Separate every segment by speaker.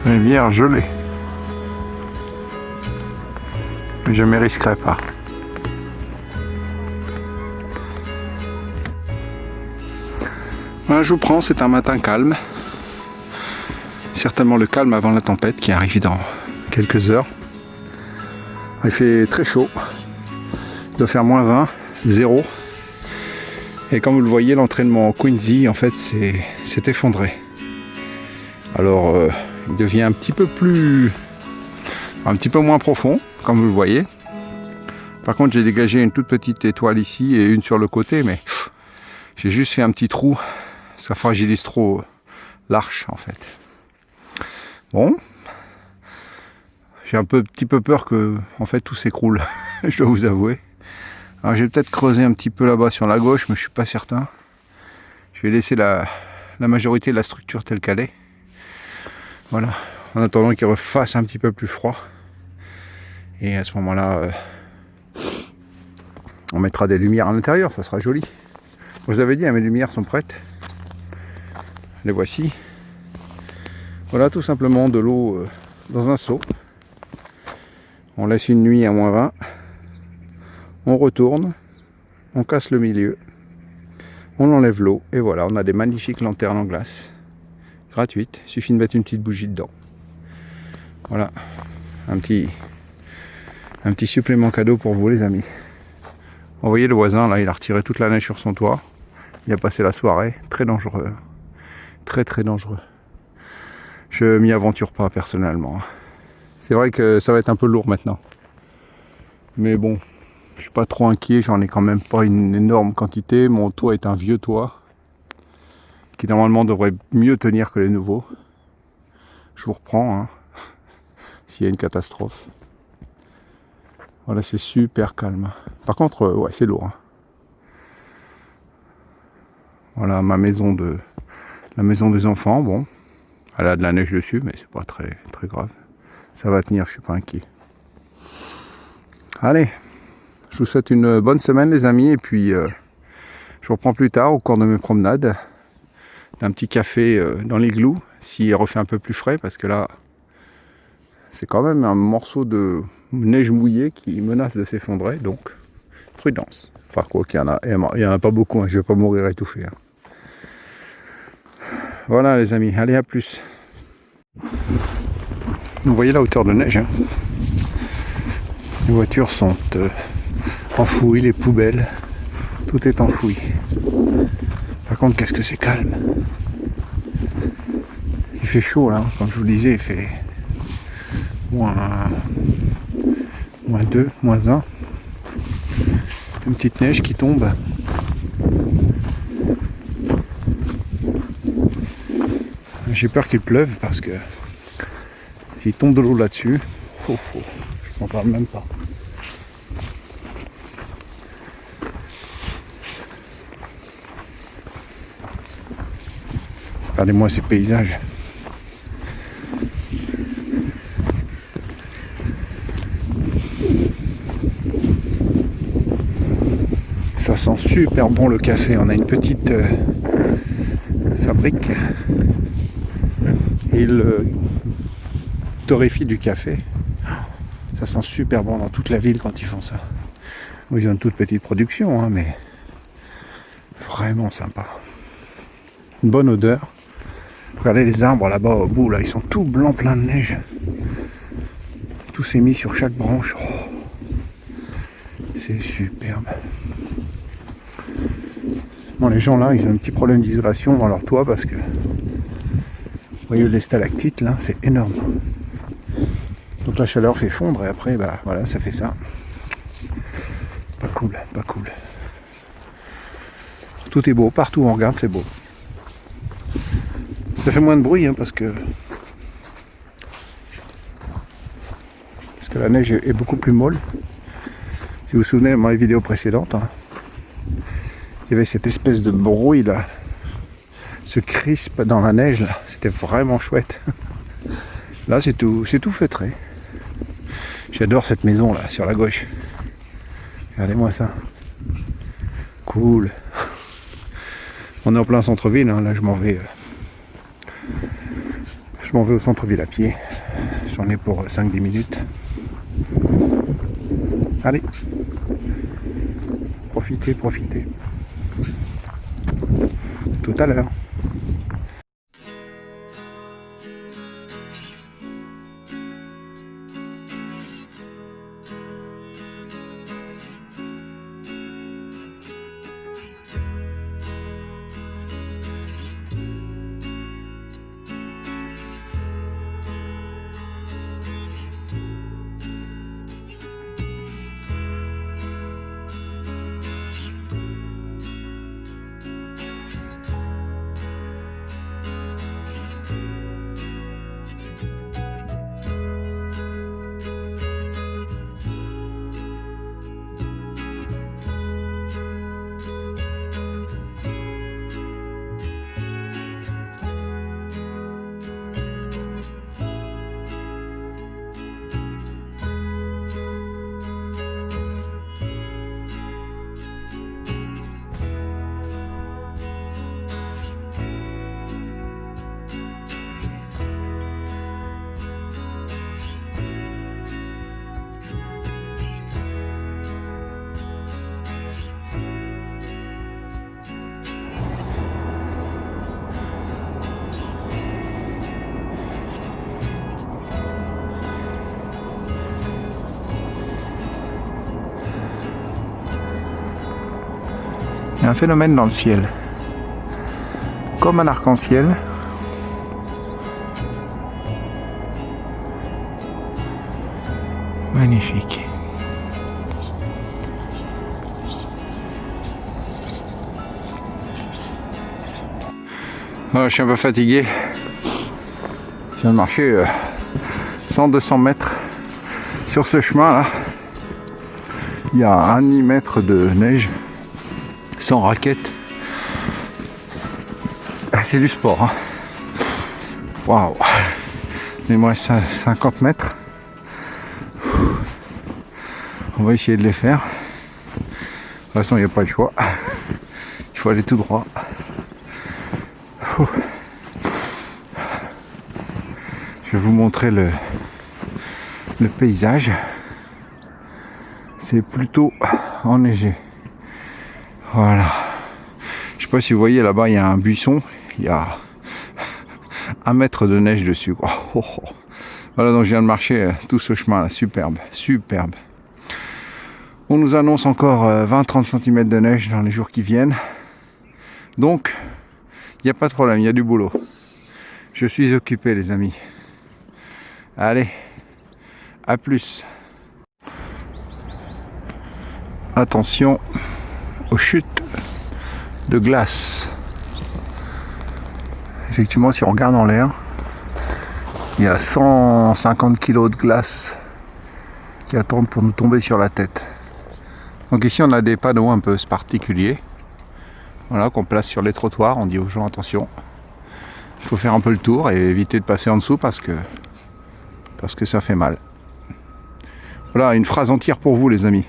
Speaker 1: Rivière gelée. Je ne m'y risquerai pas. Voilà, je vous prends, c'est un matin calme. Certainement le calme avant la tempête qui arrive dans quelques heures. Il fait très chaud. Il doit faire moins 20, 0. Et comme vous le voyez, l'entraînement Quincy, en fait, s'est effondré. Alors, il devient un petit peu moins profond, comme vous le voyez. Par contre, j'ai dégagé une toute petite étoile ici et une sur le côté, mais j'ai juste fait un petit trou. Ça fragilise trop l'arche, en fait. Bon. J'ai un petit peu peur que, en fait, tout s'écroule. Je dois vous avouer. Alors, j'ai peut-être creusé un petit peu là-bas sur la gauche, mais je suis pas certain. Je vais laisser la majorité de la structure telle qu'elle est. Voilà. En attendant qu'il refasse un petit peu plus froid. Et à ce moment-là, on mettra des lumières à l'intérieur, ça sera joli. Je vous avais dit, mes lumières sont prêtes. Les voici. Voilà, tout simplement de l'eau dans un seau. On laisse une nuit à moins 20. On retourne. On casse le milieu. On enlève l'eau. Et voilà, on a des magnifiques lanternes en glace. Gratuites. Il suffit de mettre une petite bougie dedans. Voilà. Un petit supplément cadeau pour vous, les amis. Vous voyez le voisin, là, il a retiré toute la neige sur son toit. Il a passé la soirée. Très dangereux. Très très dangereux. Je m'y aventure pas personnellement. C'est vrai que ça va être un peu lourd maintenant. Mais bon, je suis pas trop inquiet, j'en ai quand même pas une énorme quantité. Mon toit est un vieux toit qui normalement devrait mieux tenir que les nouveaux. Je vous reprends, s'il y a une catastrophe. Voilà, c'est super calme. Par contre, ouais, c'est lourd. Voilà la maison des enfants, bon. Elle a de la neige dessus, mais c'est pas très, très grave. Ça va tenir, je suis pas inquiet. Allez, je vous souhaite une bonne semaine, les amis, et puis je vous reprends plus tard au cours de mes promenades. D'un petit café dans l'igloo, s'il refait un peu plus frais, parce que là, c'est quand même un morceau de neige mouillée qui menace de s'effondrer, donc prudence. Enfin, quoi qu'il y en a pas beaucoup, je vais pas mourir étouffé. Voilà les amis, allez à plus. Vous voyez la hauteur de neige. Les voitures sont enfouies, les poubelles, tout est enfoui. Par contre, qu'est-ce que c'est calme. Il fait chaud là, comme je vous le disais, il fait moins 2, moins 1. Une petite neige qui tombe. J'ai peur qu'il pleuve parce que s'il tombe de l'eau là-dessus, je s'en parle même pas. Regardez-moi ces paysages. Ça sent super bon le café. On a une petite fabrique. Et il torréfie du café. Ça sent super bon dans toute la ville quand ils font ça. Ils ont une toute petite production, mais vraiment sympa. Une bonne odeur. Regardez les arbres là-bas au bout, là, ils sont tout blancs, plein de neige. Tout s'est mis sur chaque branche. C'est superbe. Bon, les gens là, ils ont un petit problème d'isolation dans leur toit parce que vous voyez les stalactites là, c'est énorme. Donc la chaleur fait fondre et après, voilà, ça fait ça. Pas cool, pas cool. Tout est beau, partout où on regarde, c'est beau. Ça fait moins de bruit parce que la neige est beaucoup plus molle. Si vous vous souvenez de mes vidéos précédentes, il y avait cette espèce de bruit là, ce crisp dans la neige là, c'était vraiment chouette. Là c'est tout feutré. J'adore cette maison là sur la gauche. Regardez-moi ça. Cool. On est en plein centre-ville, hein. Là je m'en vais au centre-ville à pied. J'en ai pour 5-10 minutes. Allez. Profitez. Tout à l'heure. Il y a un phénomène dans le ciel, comme un arc-en-ciel. Magnifique. Je suis un peu fatigué. Je viens de marcher 100-200 mètres sur ce chemin là. Il y a un demi-mètre de neige. Sans raquette. C'est du sport. Hein. Waouh. Il me reste 50 mètres. On va essayer de les faire. De toute façon, il n'y a pas le choix. Il faut aller tout droit. Je vais vous montrer le paysage. C'est plutôt enneigé. Voilà. Je sais pas si vous voyez là-bas, il y a un buisson. Il y a 1 mètre de neige dessus. Quoi. Voilà, donc je viens de marcher tout ce chemin là. Superbe. On nous annonce encore 20-30 cm de neige dans les jours qui viennent. Donc, il n'y a pas de problème, il y a du boulot. Je suis occupé, les amis. Allez, à plus. Attention aux chutes de glace. Effectivement, si on regarde en l'air, il y a 150 kg de glace qui attendent pour nous tomber sur la tête. Donc ici, on a des panneaux un peu particuliers, voilà, qu'on place sur les trottoirs. On dit aux gens attention, il faut faire un peu le tour et éviter de passer en dessous parce que ça fait mal. Voilà, une phrase entière pour vous, les amis.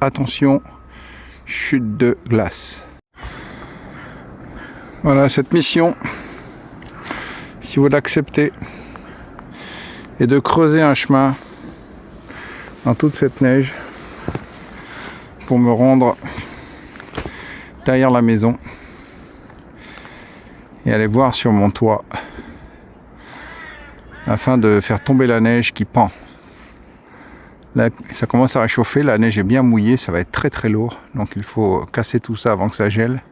Speaker 1: Attention, chute de glace. Voilà, cette mission, si vous l'acceptez, est de creuser un chemin dans toute cette neige pour me rendre derrière la maison et aller voir sur mon toit afin de faire tomber la neige qui pend. Là, ça commence à réchauffer, la neige est bien mouillée, ça va être très très lourd, donc il faut casser tout ça avant que ça gèle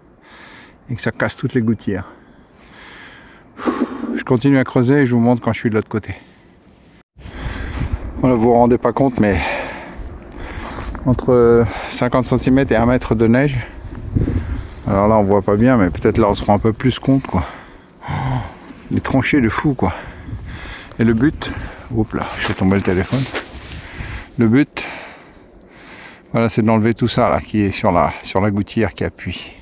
Speaker 1: et que ça casse toutes les gouttières. Je continue à creuser et je vous montre quand je suis de l'autre côté. Voilà, vous vous rendez pas compte, mais entre 50 cm et 1 mètre de neige. Alors là on voit pas bien, mais peut-être là on se rend un peu plus compte quoi. Les tranchées de fou quoi. Et le but, oups là, je fais tomber le téléphone. Le but, voilà, c'est d'enlever tout ça là qui est sur la gouttière qui appuie.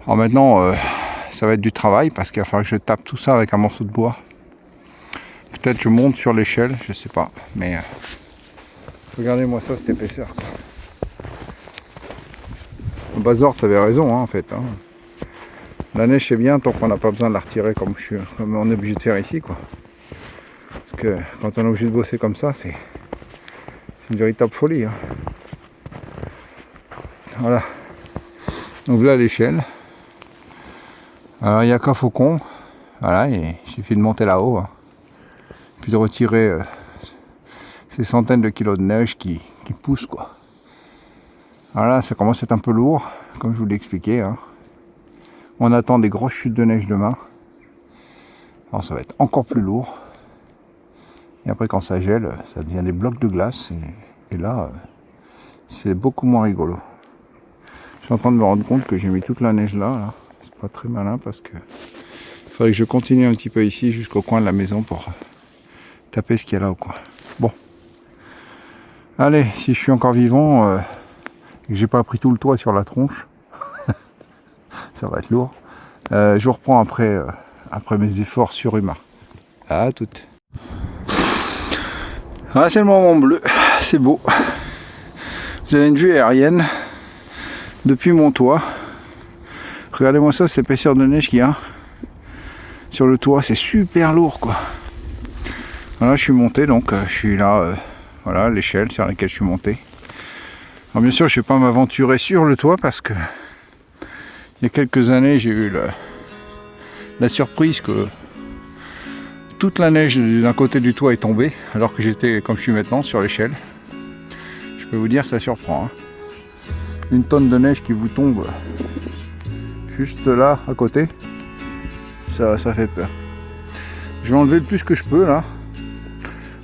Speaker 1: Alors maintenant, ça va être du travail parce qu'il va falloir que je tape tout ça avec un morceau de bois. Peut-être je monte sur l'échelle, je sais pas, mais regardez-moi ça, cette épaisseur quoi. Bazor, tu avais raison, hein, en fait. Hein. La neige, c'est bien tant qu'on n'a pas besoin de la retirer comme on est obligé de faire ici, quoi. Parce que quand on est obligé de bosser comme ça, c'est une véritable folie. Hein. Voilà. Donc là, l'échelle. Alors, il n'y a qu'un faucon. Voilà, il suffit de monter là-haut. Hein. Puis de retirer ces centaines de kilos de neige qui poussent, quoi. Voilà, ça commence à être un peu lourd, comme je vous l'ai expliqué. Hein. On attend des grosses chutes de neige demain. Alors ça va être encore plus lourd. Et après quand ça gèle, ça devient des blocs de glace. Et là, c'est beaucoup moins rigolo. Je suis en train de me rendre compte que j'ai mis toute la neige là. C'est pas très malin parce que il faudrait que je continue un petit peu ici jusqu'au coin de la maison pour taper ce qu'il y a là au coin. Bon. Allez, si je suis encore vivant et que j'ai pas pris tout le toit sur la tronche, ça va être lourd. Je vous reprends après mes efforts surhumains. À toutes. Ah, c'est le moment bleu, c'est beau. Vous avez une vue aérienne depuis mon toit. Regardez-moi ça, cette épaisseur de neige qu'il y a sur le toit, c'est super lourd, quoi. Voilà, je suis monté, donc je suis là, voilà l'échelle sur laquelle je suis monté. Alors bien sûr, je ne vais pas m'aventurer sur le toit parce que il y a quelques années, j'ai eu la surprise que toute la neige d'un côté du toit est tombée, alors que j'étais, comme je suis maintenant, sur l'échelle. Je peux vous dire, ça surprend. Hein. Une tonne de neige qui vous tombe juste là, à côté, ça fait peur. Je vais enlever le plus que je peux, là,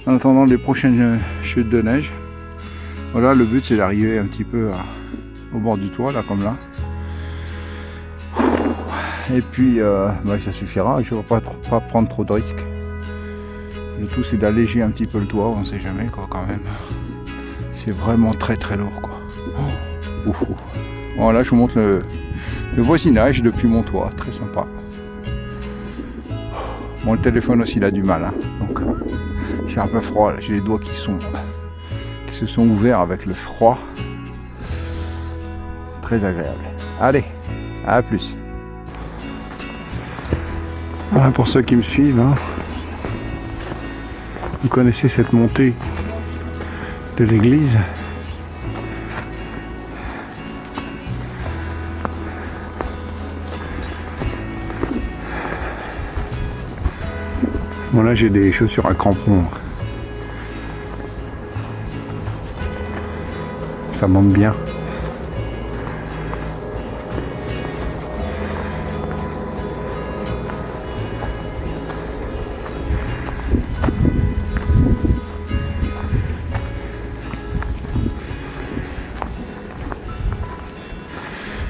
Speaker 1: en attendant les prochaines chutes de neige. Voilà, le but, c'est d'arriver un petit peu au bord du toit, là, comme là. Et puis, ça suffira, je ne vais pas prendre trop de risques. Le tout, c'est d'alléger un petit peu le toit, on ne sait jamais, quoi, quand même. C'est vraiment très très lourd, quoi. Bon, là, je vous montre le voisinage depuis mon toit, très sympa. Bon, le téléphone aussi, il a du mal, hein. Donc, c'est un peu froid, j'ai les doigts qui se sont ouverts avec le froid. Très agréable. Allez, à plus. Voilà, pour ceux qui me suivent, hein, vous connaissez cette montée de l'église. Bon, là j'ai des chaussures à crampons. Ça monte bien.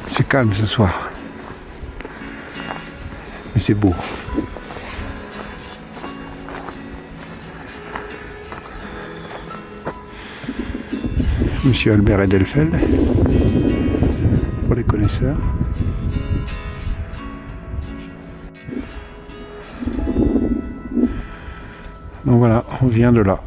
Speaker 1: C'est calme ce soir. Mais c'est beau. Monsieur Albert Edelfelt, pour les connaisseurs. Donc voilà, on vient de là.